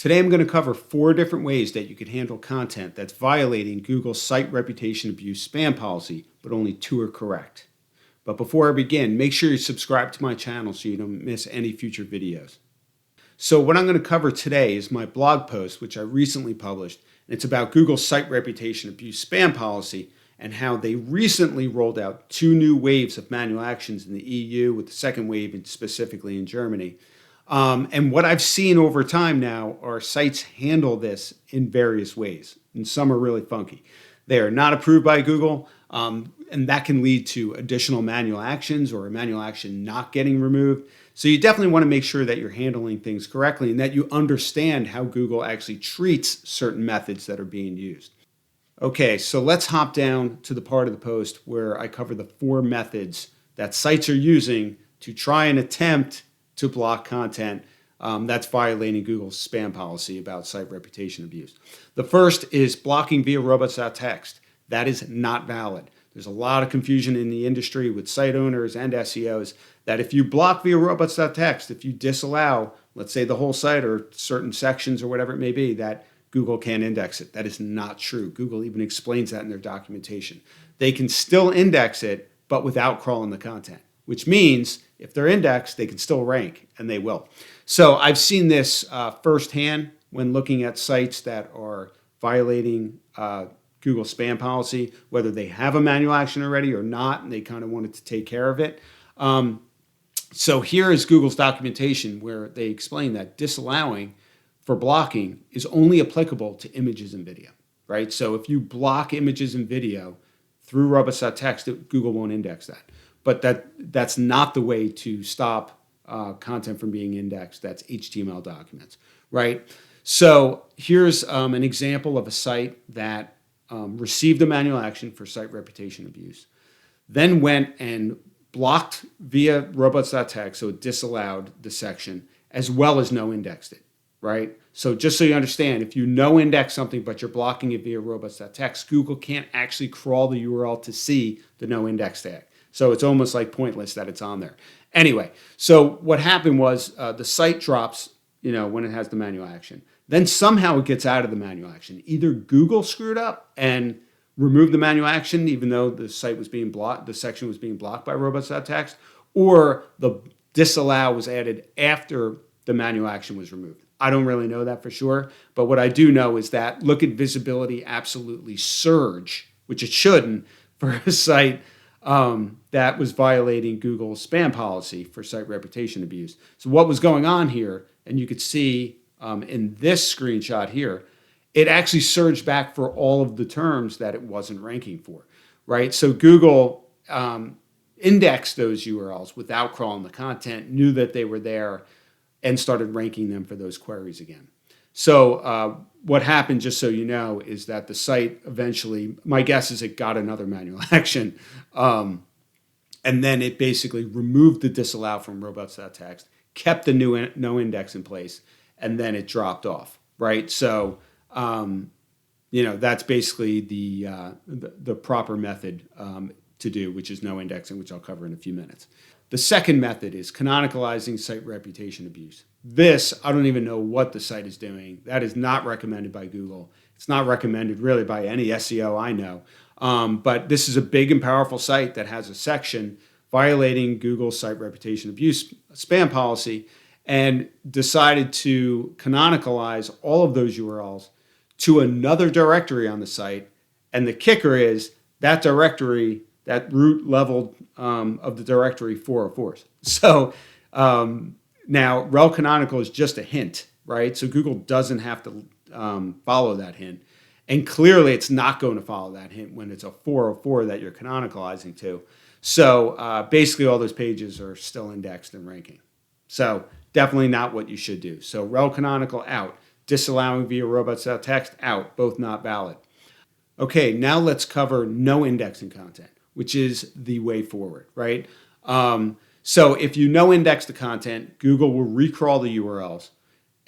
Today I'm going to cover 4 different ways that you can handle content that's violating Google's site reputation abuse spam policy, but only 2 are correct. But before I begin, make sure you subscribe to my channel so you don't miss any future videos. So what I'm going to cover today is my blog post, which I recently published. And it's about Google's site reputation abuse spam policy and how they recently rolled out 2 new waves of manual actions in the EU, with the second wave specifically in Germany. And what I've seen over time now are sites handle this in various ways, and some are really funky. They are not approved by Google, and that can lead to additional manual actions or a manual action not getting removed. So you definitely want to make sure that you're handling things correctly and that you understand how Google actually treats certain methods that are being used. Okay, so let's hop down to the part of the post where I cover the 4 methods that sites are using to try and attempt to block content that's violating Google's spam policy about site reputation abuse. The first is blocking via robots.txt. That is not valid. There's a lot of confusion in the industry with site owners and SEOs that if you block via robots.txt, if you disallow, let's say the whole site or certain sections or whatever it may be, that Google can't index it. That is not true. Google even explains that in their documentation. They can still index it, but without crawling the content, which means if they're indexed, they can still rank, and they will. So I've seen this firsthand when looking at sites that are violating Google spam policy, whether they have a manual action already or not, and they kind of wanted to take care of it. So here is Google's documentation where they explain that disallowing for blocking is only applicable to images and video, right? So if you block images and video through robots.txt, Google won't index that. But that's not the way to stop content from being indexed. That's HTML documents, right? So here's an example of a site that received a manual action for site reputation abuse, then went and blocked via robots.txt, so it disallowed the section, as well as no-indexed it, right? So just so you understand, if you no-index something but you're blocking it via robots.txt, Google can't actually crawl the URL to see the no-index tag. So it's almost like pointless that it's on there. Anyway, so what happened was the site drops, when it has the manual action. Then somehow it gets out of the manual action. Either Google screwed up and removed the manual action, even though the site was being blocked, the section was being blocked by robots.txt, or the disallow was added after the manual action was removed. I don't really know that for sure, but what I do know is that look at visibility absolutely surge, which it shouldn't, for a site that was violating Google's spam policy for site reputation abuse. So what was going on here, and you could see in this screenshot here, it actually surged back for all of the terms that it wasn't ranking for, right? So Google indexed those URLs without crawling the content, knew that they were there, and started ranking them for those queries again. So what happened, just so you know, is that the site eventually, my guess is it got another manual action, and then it basically removed the disallow from robots.txt, kept the new no index in place, and then it dropped off, right? So, that's basically the proper method to do, which is no indexing, which I'll cover in a few minutes. The second method is canonicalizing site reputation abuse. This, I don't even know what the site is doing. That is not recommended by Google. It's not recommended really by any SEO I know. But this is a big and powerful site that has a section violating Google's site reputation abuse spam policy and decided to canonicalize all of those URLs to another directory on the site. And the kicker is that directory, that root level of the directory 404s. So now rel canonical is just a hint, right? So Google doesn't have to follow that hint. And clearly it's not going to follow that hint when it's a 404 that you're canonicalizing to. So basically all those pages are still indexed and ranking. So definitely not what you should do. So rel canonical out, disallowing via robots.txt out, both not valid. Okay, now let's cover no indexing content, which is the way forward, right? So if you no index the content, Google will recrawl the URLs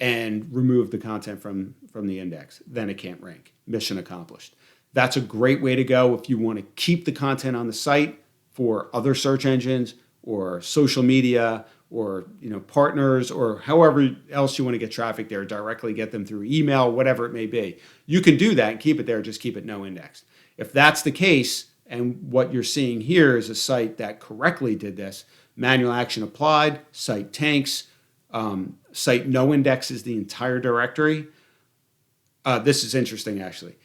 and remove the content from the index. Then it can't rank. Mission accomplished. That's a great way to go if you want to keep the content on the site for other search engines or social media or partners, or however else you want to get traffic there, directly get them through email, whatever it may be. You can do that and keep it there, just keep it no indexed. If that's the case, and what you're seeing here is a site that correctly did this, manual action applied, site tanks, site no indexes the entire directory. This is interesting, actually.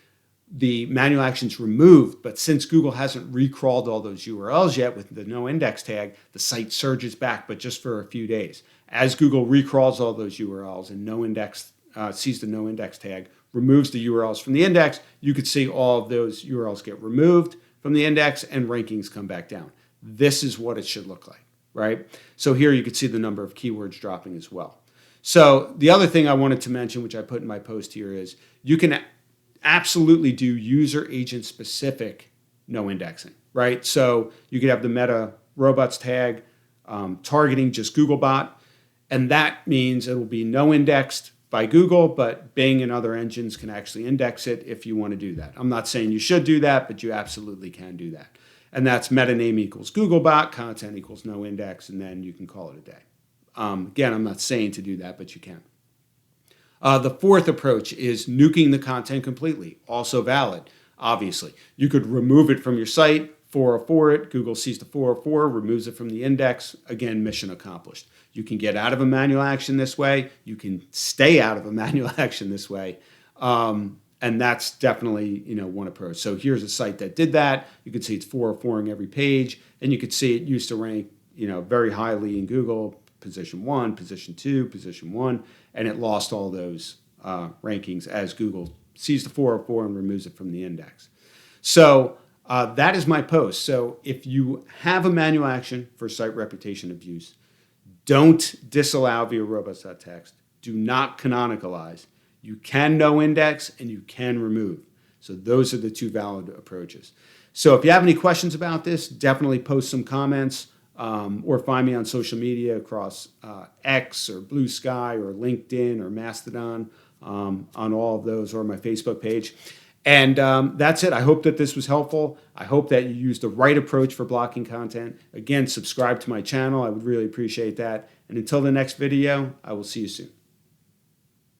The manual action's removed, but since Google hasn't recrawled all those URLs yet with the no index tag, the site surges back, but just for a few days. As Google recrawls all those URLs and no index sees the no index tag, removes the URLs from the index, you could see all of those URLs get removed from the index and rankings come back down. This is what it should look like, right? So here you can see the number of keywords dropping as well. So the other thing I wanted to mention, which I put in my post here, is you can absolutely do user agent specific no indexing, right? So you could have the Meta robots tag targeting just Googlebot, and that means it will be no indexed by Google, but Bing and other engines can actually index it if you want to do that. I'm not saying you should do that, but you absolutely can do that. And that's meta name equals Googlebot, content equals no index, and then you can call it a day. Again, I'm not saying to do that, but you can. The fourth approach is nuking the content completely, also valid, obviously. You could remove it from your site, 404 it, Google sees the 404, removes it from the index, again, mission accomplished. You can get out of a manual action this way, you can stay out of a manual action this way, and that's definitely one approach. So here's a site that did that. You can see it's 404ing every page, and you could see it used to rank very highly in Google, position 1, position 2, position 1, and it lost all those rankings as Google sees the 404 and removes it from the index. So that is my post. So if you have a manual action for site reputation abuse, don't disallow via robots.txt. Do not canonicalize. You can no index and you can remove. So those are the two valid approaches. So if you have any questions about this, definitely post some comments. Or find me on social media across X or Blue Sky or LinkedIn or Mastodon on all of those, or my Facebook page. And that's it. I hope that this was helpful. I hope that you use the right approach for blocking content. Again, subscribe to my channel. I would really appreciate that. And until the next video, I will see you soon.